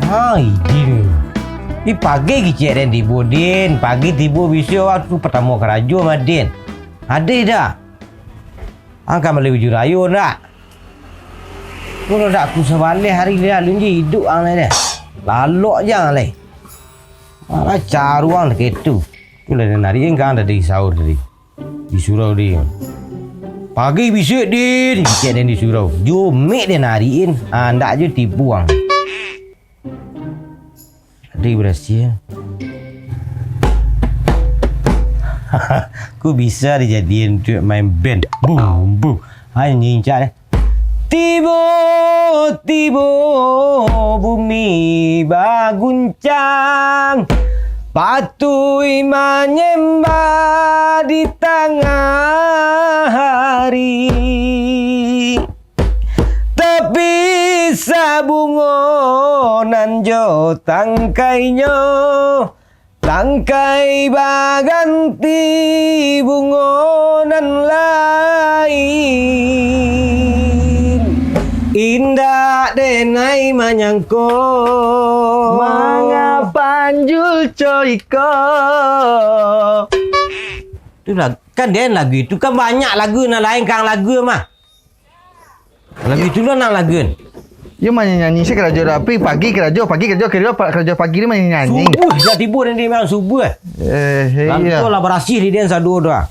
Hai, din. Di pagi kicik dan tiba din. Pagi tiba bisa waktu pertama kerajo sama din. Ada dah. Angkat balik baju rayun tak? Kalau tak aku sebalik hari ni lalu je hidup ang ni dah. Lalok je ang ni. Malah caruang dah ketu. Tu lah dia nari kan dah dari sahur tadi. Di surau dia. Pagi bisa din. Kicik dan di surau. Jomik dia nariin. Ndak je tipu ang. Dia berhasil. Aku bisa dijadiin untuk main band. Boom boom. Hanya nyincak deh. Tiba-tiba bumi baguncang, patuhi menyembah di tengah hari. Tapi sabungonan jo tangkainya, tangkai baganti bungonan lain. Indah denai manyangko Mangapanjul coiko. Itulah kan dia lagu itu kan banyak lagu nak lain kang lagu mah. Lagu itu lah nak lagu. Dia main nyanyi saya kerja rapi pagi kerja pagi ni main nyanyi. Subuh dah tiba dan dia memang subuh. Iya. Lalu lah berhasil dia satu dua.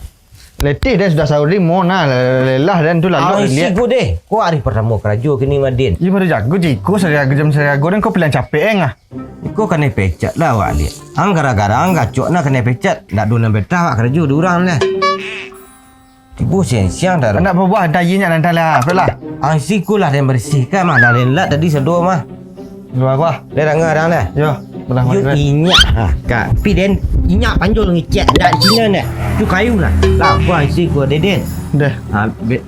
Letih dan sudah sahur ni mau nak lelah dan tu lalu lihat. Sigo deh. Kau hari pertama kerja kini Madin. Dia baru jago jiku saya jam saya goreng kau pilihan capek ah. Kau kena pecat lah awak lihat. Gara-gara gacok nak kena pecat. Nak dulu betah awak kerja diorang lah. Tiba siang dah. Anak berbuah dayinya nanti lah. Belah. Siku lah dia bersihkan mah. Dah lelat tadi sedua mah. Luar gua. Dia dah ngarang dah. Yo. Belah Yo inyak. Kak. Tapi den inyak panjul ngecek dah di Cina ni. Tu kayu lah. Lah gua siku dia den. Dah.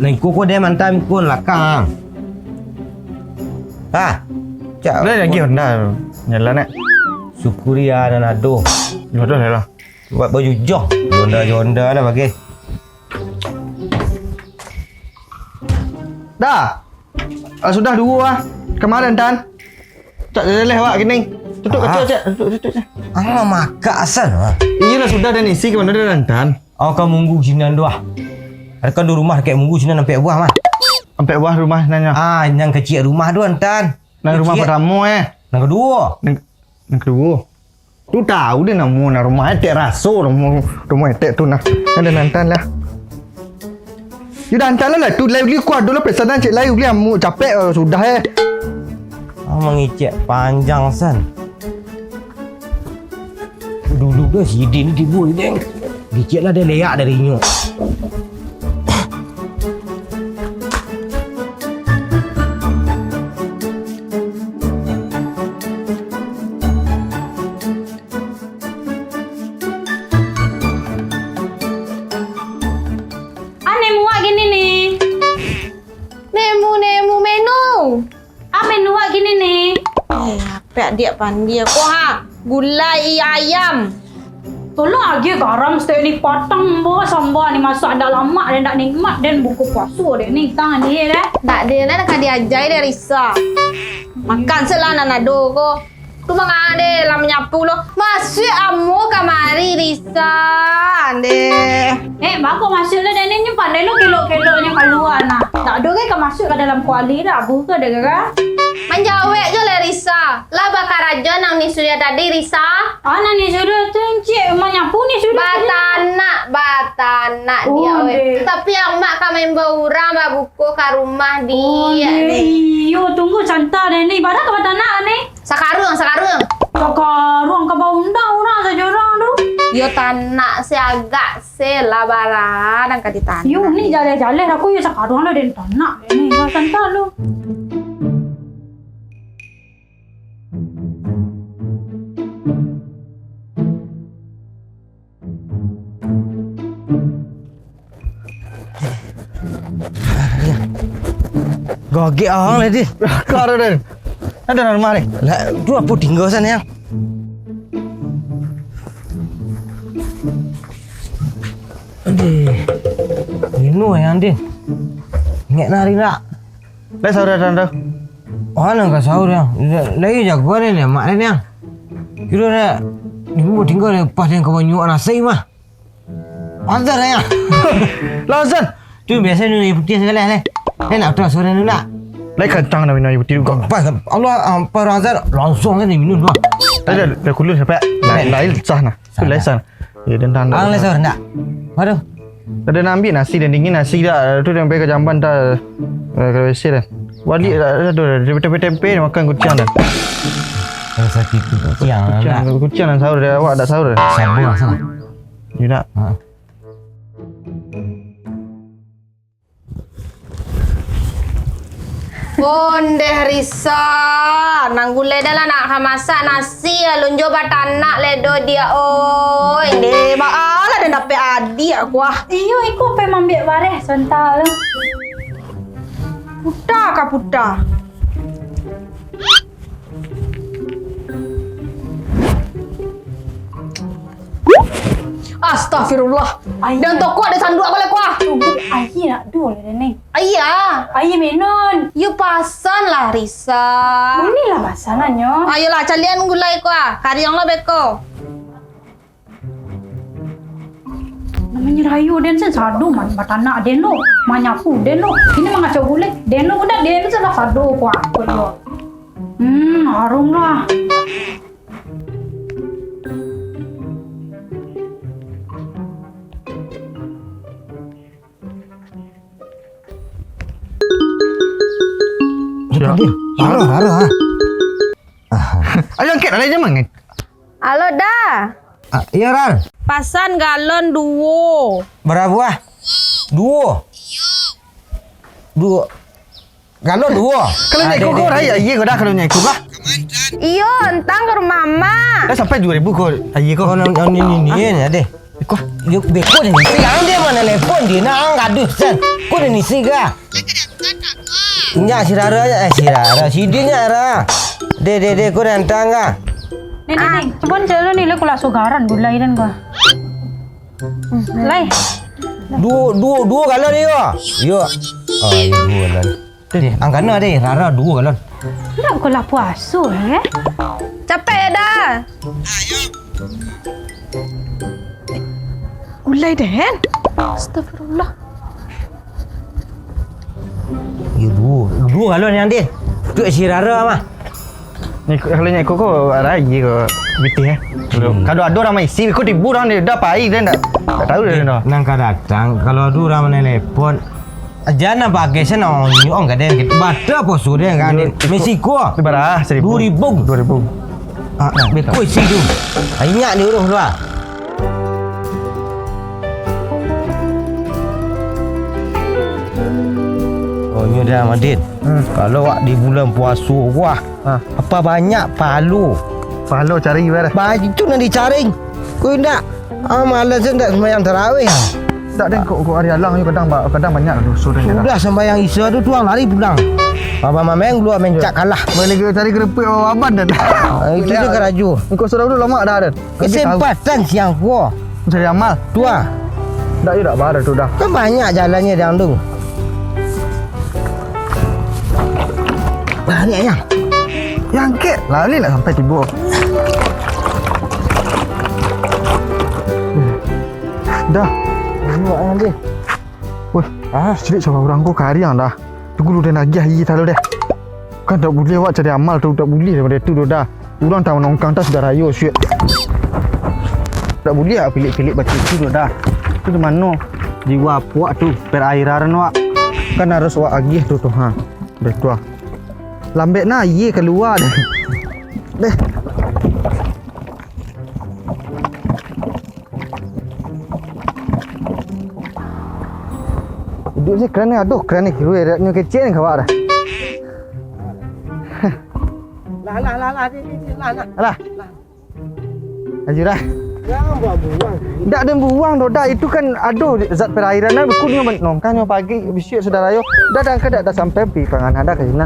Lain koko dia mantan kun lah kang. Cak. Dah lagi dah. Nyala nak. Syukuria dan aduh. Jodoh lah. Buat baju joh. Jonda lah bagi. Dah. Sudah dua kemarin Tan. Tak leleh awak gini. Tutup kaca cak. Tutup. Ang mamak asal. Iyalah sudah dan isi ke mana dah Tan. Kau munggu sinan doa. Ada kan di rumah kayak munggu sinan sampai buah mah. Sampai buah rumah nanya. Yang kecil rumah doan Tan. Nang rumah pertama Yang kedua. Yang kedua. Tu tahu dia nama rumah etek raso rumah etek tu nah. Ada Tan lah. You dah hantar lah tu live kuat dulu pesanan cik live dia mu capek sudah mengicek panjang san. Dulu dah si Din ni tiba deng. Dicek lah dia leak dari nyok. Dia pandai aku gulai ayam. Tolong lagi garam setiap ni potong bawa sambal ni masuk ada lama dan tak nikmat dan buku puasa dia ni tangan dia dah. Tak dia lah nak diajar dia Risa. Makan selana nado ko. Tu mga ade lam nyapu lo. Masuk amu kamari Risa. Ade. Bagus masuk lah dan ni pandai lo kilo-kilonya keluar nah. Tak ada ke masuk ke dalam kuali dah buka dah kan? Menjawab je lah Risa. Lah bakar aja nang ni sudah tadi Risa. Nang ni sudah tu encik rumah nyapu ni sudah. Batanak dia we. Tapi yang mak kami baura mak buku ke rumah dia. Yo tunggu santai dah ni. Badak ke batanak ni? Sakarung. Sakarung ke bau undang orang saja orang tu. Yo tanak seagak selabaran dan kati tanah. Yo ni jalan-jalan aku yo sakarung lah dan tanak ni. Santai lu. Gogek orang lah dia. Kau ada. Ada rumah ni. Lah, tu apa tinggal sana yang? Ini yang Din. Ingat nari nak. Baik saudara tanda. Mana kau sahur yang? Lagi jak kau ni mak ni yang. Kira dah ibu tinggal lepas yang kau nyuak nasi mah. Azan yang. Lazan. Tu biasa ni putih sekali ni. Nak terus sore ni nak. Lai kencang dah minum ibu tiru kau. Pas Allah apa azan langsung kan minum dua. Dah kulur sampai. Lai sah nah. Lai sah. Ya dan tanda. Ang lesor nak. Waduh. Ada nak ambil nasi dan dingin nasi dah. Tu yang pergi ke jamban dah. Ke WC dah. Wali dah tempe makan kucing dah. Rasa kucing nak. Kucing dan sahur dah. Awak dah sahur dah. Sabar salah. You nak? Bonde Risa, nanggule dah lah nak masak nasi alun coba tanak ledo dia oi. Deh baala dan dapat adik aku ah. Iyo, ikut pe mambik bareh sebentar lah. Puta ka puta. Astagfirullah. Dan toko ada sanduk apa lek kuah? Ayi nak dua lah ni. Ayah, Ayi menon. you pasan lah Risa. Ini lah masalahnya. Ayolah calian gulai kuah. Kariong lo beko. Namanya Rayu den sen sadu man batana den lo. Manyapu den lo. Ini mangacau gulai. Den lo udah den sen lah sadu kuah. Harum lah. Dia. Haro. Ayo angkat ada jaman kan? Halo dah. Ya Ran. Pasan galon duo. Berapa? Dua. Galon dua. Kalau naik kau raya iya kau dah kalau naik kau lah. Iyo, entang ke rumah mama. Dah sampai 2,000 kau. Iya kau. Oh ni ada. Kau. Yuk beko ni. Sekarang dia mana telefon dia nak gaduh san. Kau ni siga. Nya sirara sidinya ra. De kau rantang ah. Nih. Cuman jalan ni lah kula sogaran gulai dan gua. Lai. Dua galon dia. Yo. Oh, dua galon. Deh, angkana deh, rara dua galon. Nak kula puasa eh? Capek dah. Gulai deh. Astagfirullah. Ya dua galon yang dia. Tu si rara mah. Ni kalau naik kau raya kau biti Kalau ada orang isi kau tibu orang dia dah pai dia tak tahu dia dah. Nang kadang kalau ada orang telepon Jangan pakai sana nyong kadang kita baca poso dia kan Mexico. Berapa? 1,000. 2,000. 2,000. Ah, bekoi si tu. Ingat ni urus lah. Oh, ni dah Madin. Kalau awak di bulan puasa wah, apa banyak palu. Pahala cari ber. Baju tu nak dicaring. Kau nak malas tak sembahyang tarawih. Tak ada kau hari alang ni kadang banyak dosa dia. Sudah sembahyang Isya tu tuang lari pulang. Bapa mameng keluar mencak kalah. Boleh ke cari kerepek aban dah. Itu dia keraju. Kau sudah dulu lama dah ada. Kesempatan siang gua. Cari amal. Tua. Tak you dah bar tu dah. Kan banyak jalannya dalam tu. Banyak yang. Yang ke lari nak sampai tiba. Dah. Buat yang dia. Woi, sedikit sama orang kau kariang dah. Tunggu dia lagi hari kita dulu deh. Kan tak boleh awak cari amal tu tak boleh daripada tu dah. Orang tahu nongkang tak sudah raya syut. Tak boleh ah pilih-pilih baca tu dah. Tu di mana? Jiwa puak tu perairan awak. Kan harus awak agih tu ha. Dah tu ah. Lambek na ye keluar dah. Deh. Duduk je kerana aduh kerana kirunya kecil ni kawak dah. Lah. Aji dah. Jangan buang. Tak ada buang dah. Itu kan aduh zat perairan dah berkunya nongkangnya pagi bisik sudah rayo. Dah kada dah sampai pi pangan ada ke sini.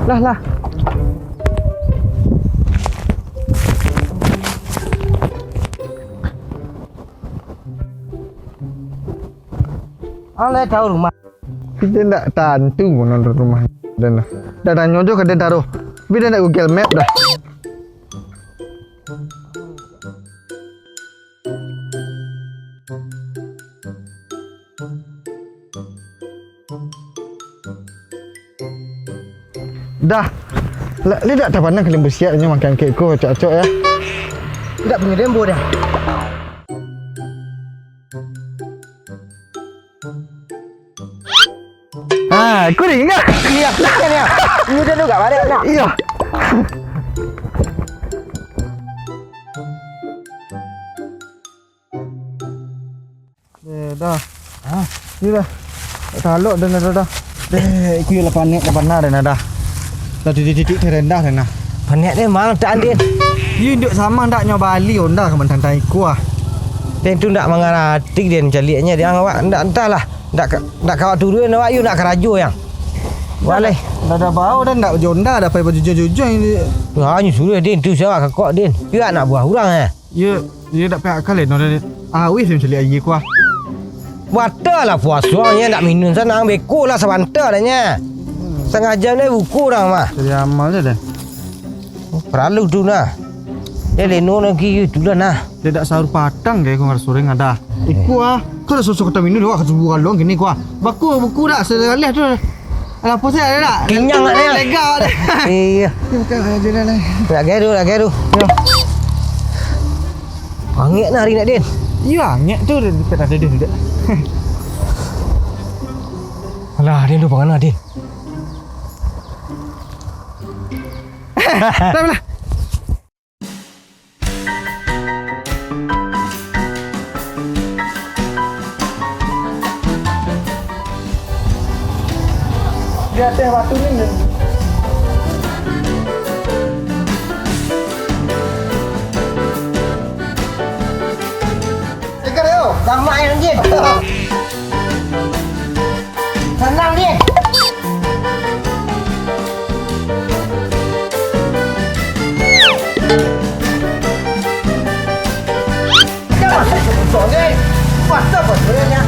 Lah. Oleh tahu rumah. Kita tak tentu nonton rumah Dan dah nyojo ke dia taruh. Tapi dia nak Google Map dah. Dah. Li tak pandang kalian bersiapnya makan kek ko cocok ya. Tak punya dembo dah. Kau dah ingat? Iya, kan ya. Ini dah juga balik nak. Iya. Dah. Ni dah. Taluk dah. Aku yang lepas ni dah benar dah. Dah titik terendah dah. Panek dia mang tak Din. You duduk sama ndak nyoba Ali onda ke mentantai ku ah. Dan tu ndak mangaratik Din calinya dia awak ndak entahlah. Ndak kawat turun awak you nak kerajo yang. Walai. Dah bau dan ndak jonda dah pakai baju jujur ini. Ha ni suruh Din tu siapa kakak Din. You nak buah orang Ya dak pakai akal no dah. Awis macam ali ku ah. Water lah puasanya nak minum sana beko lah sebantar nya. Setengah jam ni buku orang mah. Jadi amal je dah. Perlu tu nah. Dia leno lagi tu dah nah. Dia dak sahur patang ke kau ngar sore ngada. Iku ah. Kau dah sosok kata minum doa kesuburan long gini ku ah. Buku dak sekali tu. Alah apa saya dak? Kenyang nak dia. Lega dah. Iya. Bukan aja dah. Nak geru. Ya. Angin hari nak Din. Ya, nyek tu dekat ada dia. Alah, Din tu pengen Din. Dah lah. Dia teh batu ni. Dekat dia. Damai yang Din. Senang Din. Sorry. Pasal apa sebenarnya?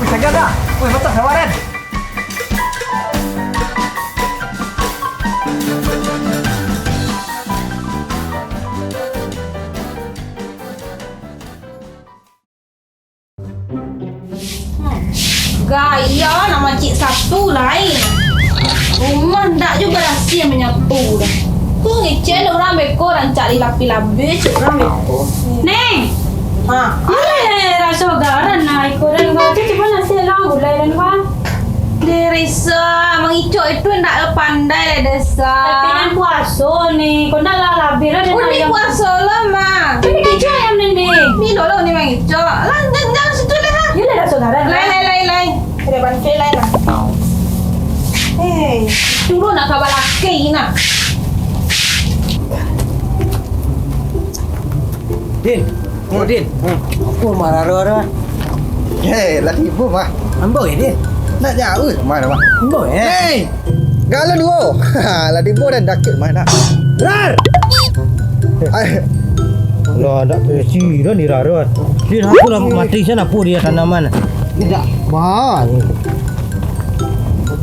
Jaga dah. Weh, betul sawaran. Gaya nama cik satu lain. Rumah ndak juga rahsia menyapu dah. Tu ngecen orang beko rancak lapi-lapi cik orang beko. Neng. Ha. Rasa garan na ikoran ba tu cuba nasi lang gulai dan ba. Derisa mengicok itu ndak pandai lah desa. Tapi kan puasa ni. Kau nak lah labir ada Uni puasa lah ma. Tapi kicau ayam nende. Ni dulu ni mengicok. Lah jangan situ lah ha. Ya dah saudara. Lain. Ada bantai lain lah. Turun nak kabar laki nak. Din. Oh Din. Apa marah-marah? Lagi ibu mah. Amboi Din. Nak jauh mana mah? Amboi Hey. Gala dulu. Lah di dan dakit mana? Rar. Lah dak besi dah ni rarat. Din aku nak mati sana apa dia tanaman. Tidak. Wah.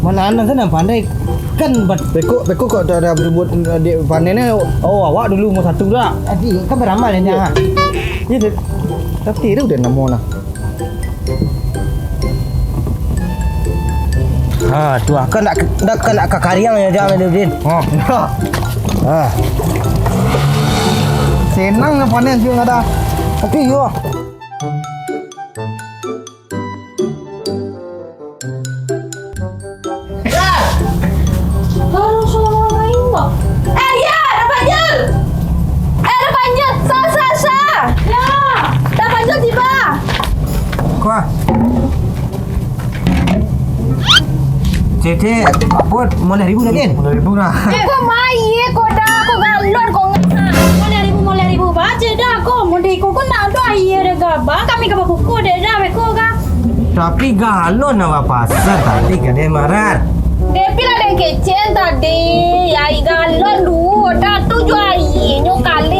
Mana anak sana pandai kan Beko kok ada buat dia panennya. oh awak dulu mau satu dah. Tadi kan beramal ni jangan. Ya dia. Tapi dia udah namo nah. Ha tu kan nak ke kariang ya jangan Din. Ha. Senang na panen sih ada. Tapi yo. Harus orang lain tak? Ya, ada panjang. Ada panjang. Sa. Ya, dah panjang tiba. Kuah. Cete, apa mau 1,000 dah Din? 10,000 dah. Kau main, kau dah, kau galon, kau Mulai ribu baca dah ko. Mundi ko nak do air dah ba. Kami ke buku dah beko ka. Tapi galon apa pasar tadi kan dia marah. Depi lah dan kecen tadi. Ya, galon dulu. Dah tu jual air. Nyo kali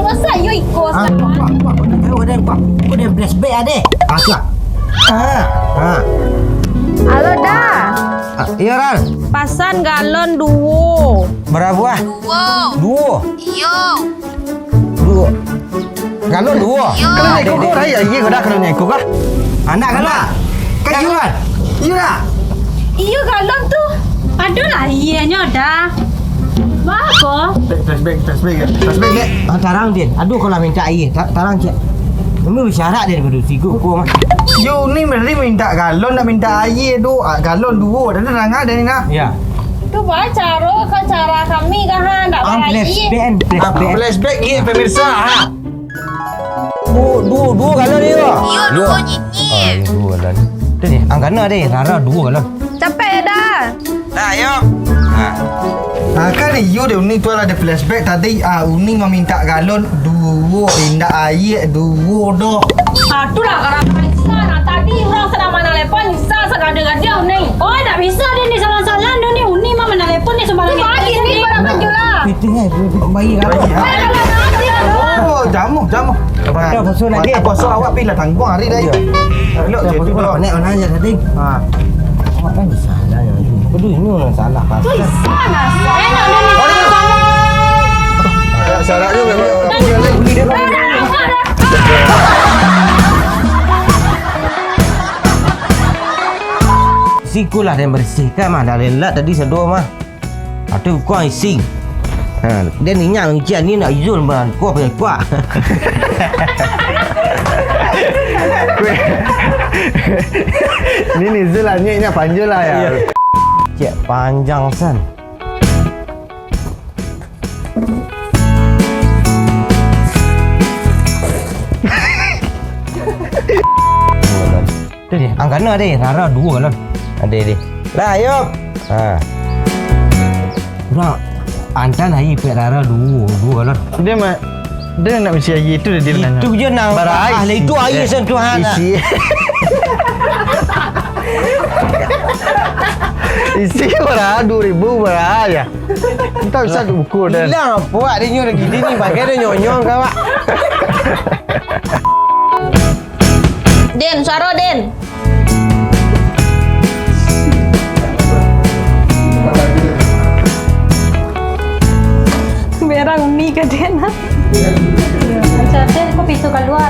Dan kau dia flashback ada. Tu lah. Halo dah. Iya Ran. Pasan galon duo. Berapa? Dua. Iyo. Dua. Galon dua. Kalau naik kau raya, iya kau dah kalau naik kau kah? Anak kan lah. Kan Ran. Iya lah. Iyo galon tu. Aduh lah ianya dah. Bagus. Flashback ni. Tarang dia. Aduh kalau minta air. Tarang cik. Kamu bersyarat dia begitu. Siku kau mah. You ni mesti minta galon nak minta air tu. Galon dua. Dah terang ada ni nak. Ya. Tu baca cara kami kan tak bayar. Flashback ni pemirsa. Dua galon dia. Iya, dua nyanyi. Dua galon. Tu ni, angkana dia. Rara dua galon. Capek dah. Dah, ayo. Kan you dia ni tu ada flashback tadi. Uni meminta galon dua. Minta air dua dah. Itulah kadang-kadang sana. Tadi orang sedang mana lepon, Nisa segada-gada ni. Oh, tak bisa dia ni salah-salah dia ni. Uni mah mana telepon ni sembarang. Bagi ni pada kerja lah. Itu ni, bayi galon. Oh, jamu. Dah pasal lagi. Pasal awak pilih tanggung hari dah. Elok je tu Kalau nak orang aja tadi. Awak kan salah ya. Kedua ini orang salah pasal. Sana. Enak dia ni. Syarat tu memang. Sikulah dan bersihkan mah. Dah lelat tadi sedua mah. Atau kau ising. Dia ni nyang ujian ni nak izul mah. Kau punya kuat. Ni Zul lah, ni panjang lah ya. Cik panjang san. Tu dia, angkana ada. Rara dua galon. Ada dia. Lah, ayo. Orang antan hari pek Rara dua galon. Dia nak mesti air tu dia dengan. Itu je nak. Barai. Itu air sentuhan. Isi. Isi berapa 2,000 berapa ya? Entah bisa ukur dah. Hilang apa dia nyuruh gini ni pakai dia nyonyong kau pak. Den, suara Den. Berang ni ke Den? Macam Den kau pintu keluar